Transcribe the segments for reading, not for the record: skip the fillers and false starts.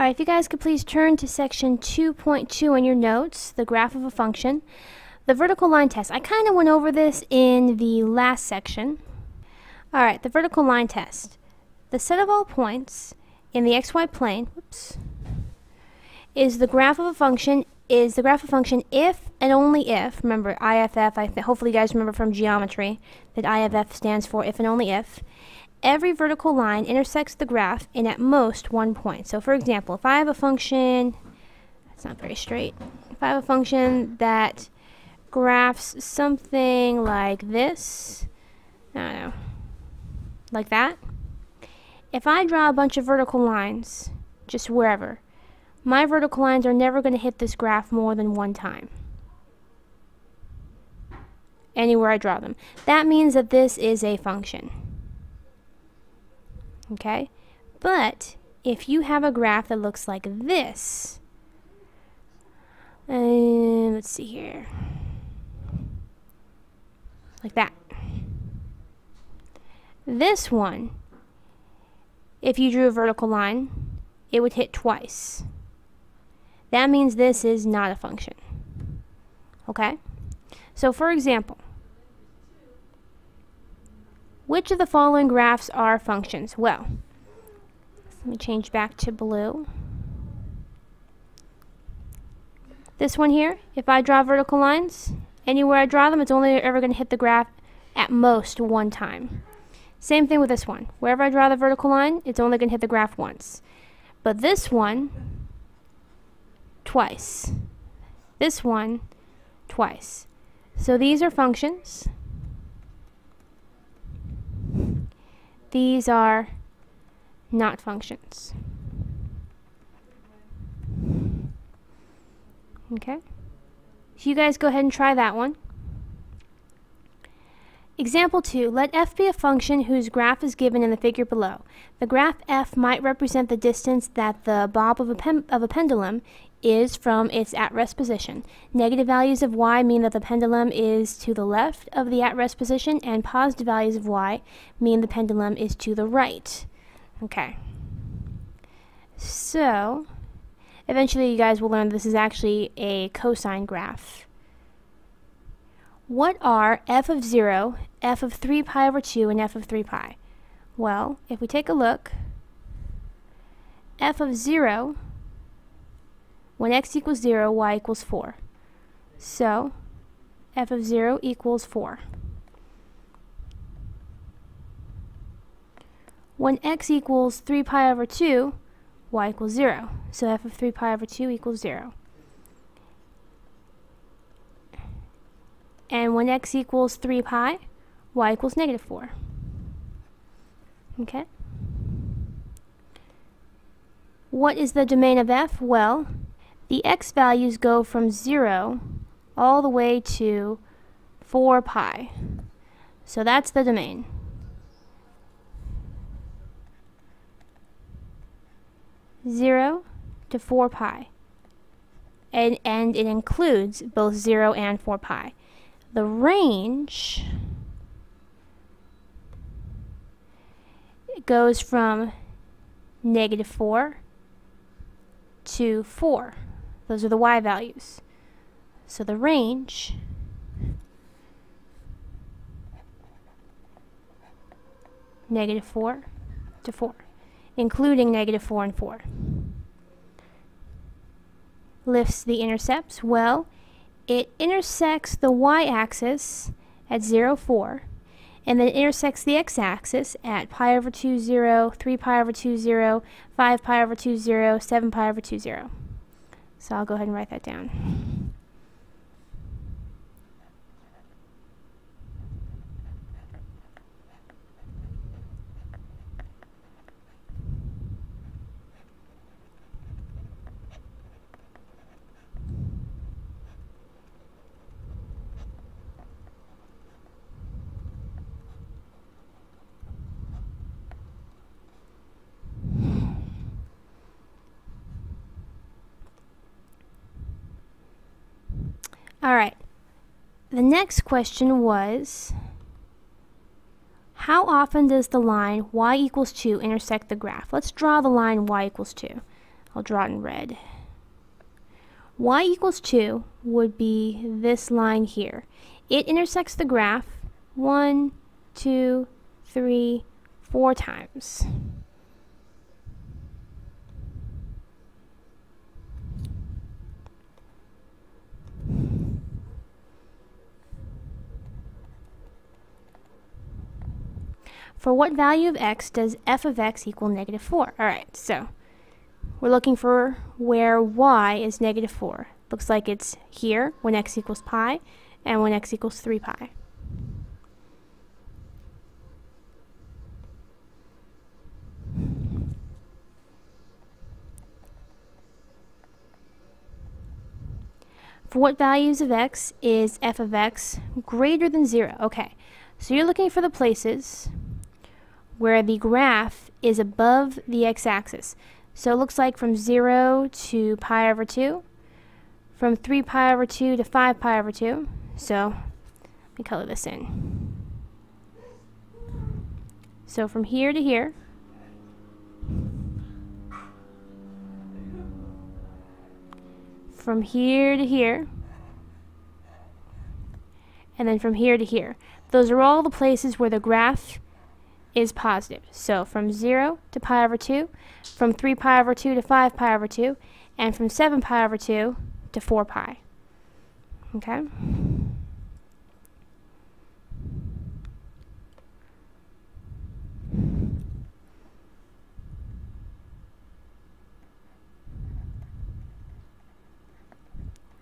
Alright, if you guys could please turn to section 2.2 in your notes, the graph of a function. The vertical line test. I kind of went over this in the last section. Alright, the vertical line test. The set of all points in the xy plane, is the graph of a function if and only if, remember IFF, hopefully you guys remember from geometry that IFF stands for if and only if, every vertical line intersects the graph in at most one point. So for example, if I have a function, that's not very straight, if I have a function that graphs something like this, I don't know, like that, if I draw a bunch of vertical lines, just wherever, my vertical lines are never going to hit this graph more than one time. Anywhere I draw them. That means that this is a function. Okay? But if you have a graph that looks like this, let's see here, like that. This one, if you drew a vertical line, it would hit twice. That means this is not a function. Okay? So for example, which of the following graphs are functions? Well, let me change back to blue. This one here, if I draw vertical lines, anywhere I draw them, it's only ever going to hit the graph at most one time. Same thing with this one. Wherever I draw the vertical line, it's only going to hit the graph once. But this one, twice. This one, twice. So these are functions. These are not functions. Okay? So you guys go ahead and try that one. Example 2, let f be a function whose graph is given in the figure below. The graph f might represent the distance that the bob of a pendulum is from its at-rest position. Negative values of y mean that the pendulum is to the left of the at-rest position, and positive values of y mean the pendulum is to the right. Okay. So, eventually you guys will learn this is actually a cosine graph. What are f of 0, f of 3 pi over 2, and f of 3 pi? Well, if we take a look, f of 0, when x equals 0, y equals 4. So, f of 0 equals 4. When x equals 3 pi over 2, y equals 0. So f of 3 pi over 2 equals 0. And when x equals 3 pi, y equals negative 4. Okay? What is the domain of f? Well, the x values go from 0 all the way to 4 pi. So that's the domain. Zero to 4 pi. And it includes both 0 and 4 pi. The range goes from negative 4 to 4. Those are the y values. So the range negative 4 to 4, including negative 4 and 4. Lifts the intercepts. Well, it intersects the y-axis at 0, 4, and then it intersects the x-axis at pi over 2, 0, 3 pi over 2, 0, 5 pi over 2, 0, 7 pi over 2, 0. So I'll go ahead and write that down. Alright, the next question was, how often does the line y equals 2 intersect the graph? Let's draw the line y equals 2. I'll draw it in red. Y equals 2 would be this line here. It intersects the graph 1, 2, 3, 4 times. For what value of x does f of x equal -4? Alright, so we're looking for where y is -4. Looks like it's here when x equals pi and when x equals 3 pi. For what values of x is f of x greater than 0? Okay, so you're looking for the places where the graph is above the x-axis. So it looks like from 0 to pi over 2, from 3 pi over 2 to 5 pi over 2. So let me color this in. So from here to here, from here to here, and then from here to here. Those are all the places where the graph is positive. So from 0 to pi over 2, from 3 pi over 2 to 5 pi over 2, and from 7 pi over 2 to 4 pi. Okay?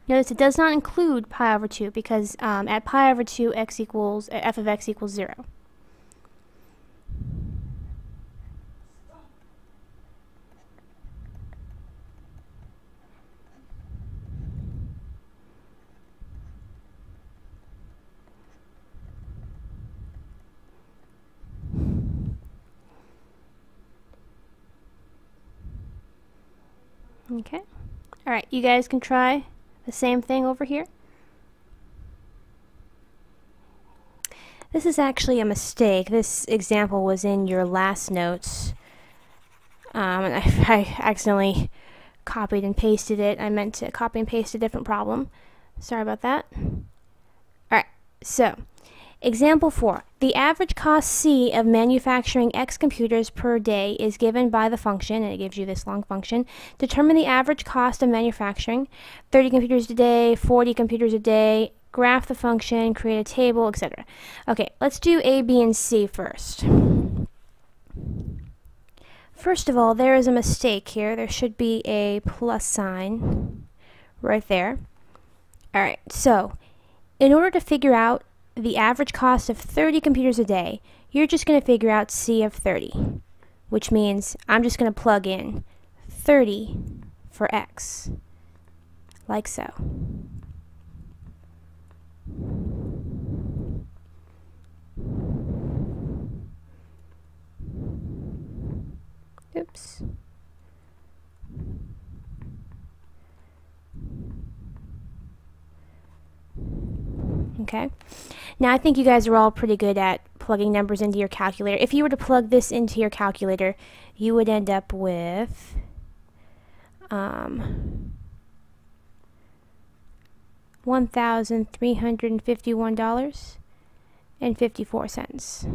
Notice it does not include pi over 2 because at pi over 2, f of x equals 0. Okay. Alright, you guys can try the same thing over here. This is actually a mistake. This example was in your last notes. And I accidentally copied and pasted it. I meant to copy and paste a different problem. Sorry about that. Alright, so example 4. The average cost C of manufacturing X computers per day is given by the function, and it gives you this long function. Determine the average cost of manufacturing 30 computers a day, 40 computers a day, graph the function, create a table, etc. Okay, let's do A, B, and C first. First of all, there is a mistake here. There should be a plus sign right there. Alright, so in order to figure out the average cost of 30 computers a day, you're just going to figure out C of 30, which means I'm just going to plug in 30 for X, like so. Oops. Okay. Now I think you guys are all pretty good at plugging numbers into your calculator. If you were to plug this into your calculator, you would end up with $1,351.54.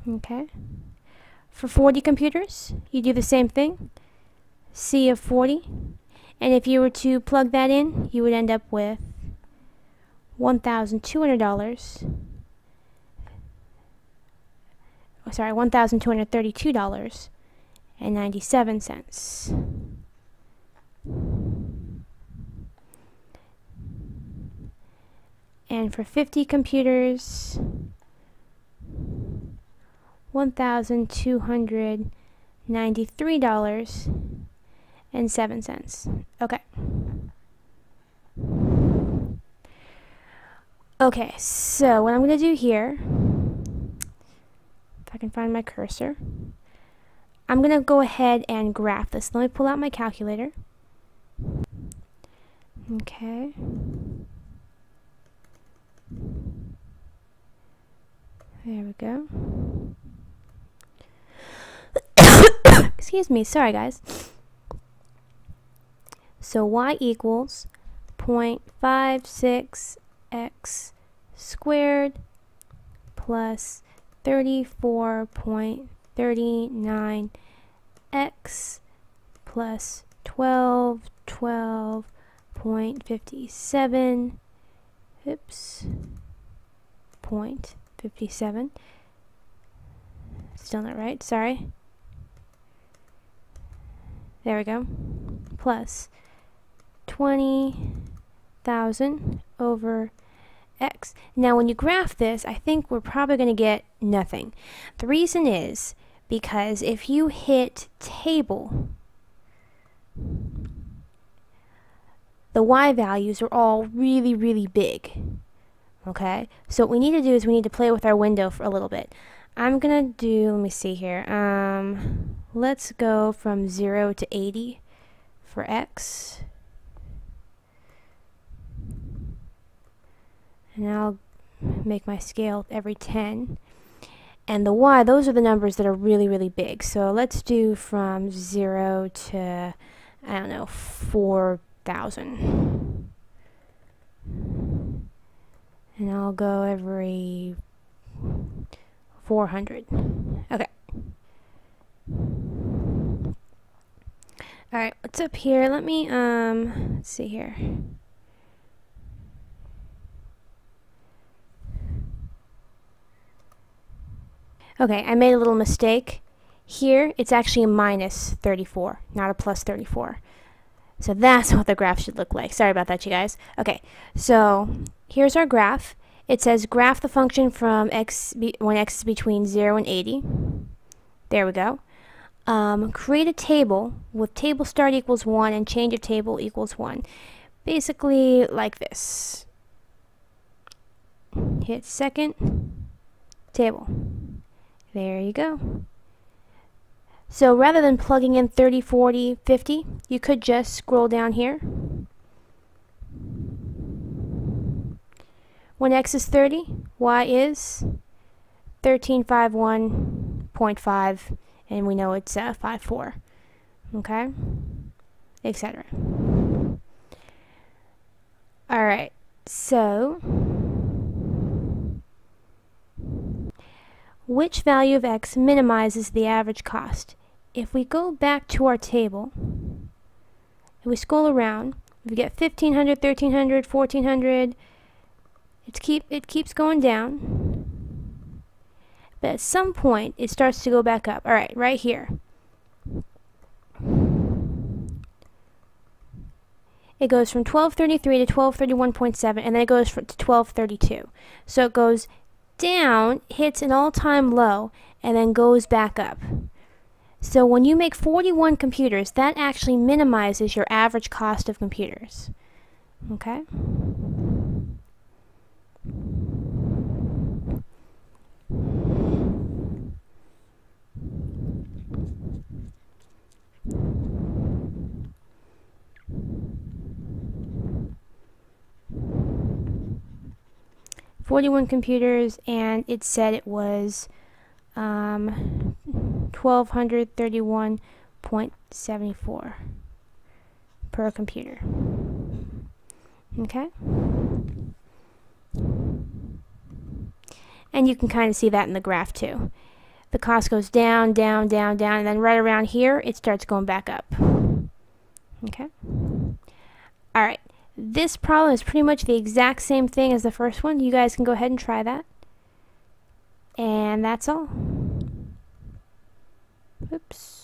Okay. For 40 computers, you do the same thing, C of 40, and if you were to plug that in, you would end up with $1,232.97. And for 50 computers, $1,293.07. Okay. Okay, so what I'm going to do here, if I can find my cursor, I'm going to go ahead and graph this. Let me pull out my calculator. Okay. There we go. Excuse me, sorry guys. So y equals 0.56x squared plus 34.39x plus 12.57, oops, 0.57, still not right, sorry. There we go, plus 20,000 over x. Now when you graph this, I think we're probably going to get nothing. The reason is because if you hit table, the y values are all really, really big. Okay, so what we need to do is we need to play with our window for a little bit. I'm gonna do, let me see here, let's go from 0 to 80 for x. And I'll make my scale every 10. And the y, those are the numbers that are really, really big. So let's do from 0 to, I don't know, 4,000. And I'll go every 400. Okay. Alright, what's up here? Let me, let's see here. Okay, I made a little mistake. Here, it's actually a minus 34, not a plus 34. So that's what the graph should look like. Sorry about that, you guys. Okay, so here's our graph. It says graph the function from when x is between 0 and 80. There we go. Create a table with table start equals 1 and change of table equals 1. Basically like this. Hit second table. There you go. So rather than plugging in 30, 40, 50, you could just scroll down here. When x is 30, y is 1351.5, and we know it's 54. Okay? Etc. Alright, so which value of x minimizes the average cost? If we go back to our table, if we scroll around, we get 1,500, 1,300, 1,400. It keeps going down. But at some point, it starts to go back up. All right, right here. It goes from 1233 to 1231.7, and then it goes to 1232. So it goes down, hits an all-time low, and then goes back up. So when you make 41 computers, that actually minimizes your average cost of computers. Okay? .41 computers, and it said it was 1,231.74 per computer. Okay? And you can kind of see that in the graph too. The cost goes down, down, down, down, and then right around here, it starts going back up. Okay? Alright. This problem is pretty much the exact same thing as the first one. You guys can go ahead and try that. And that's all. Oops.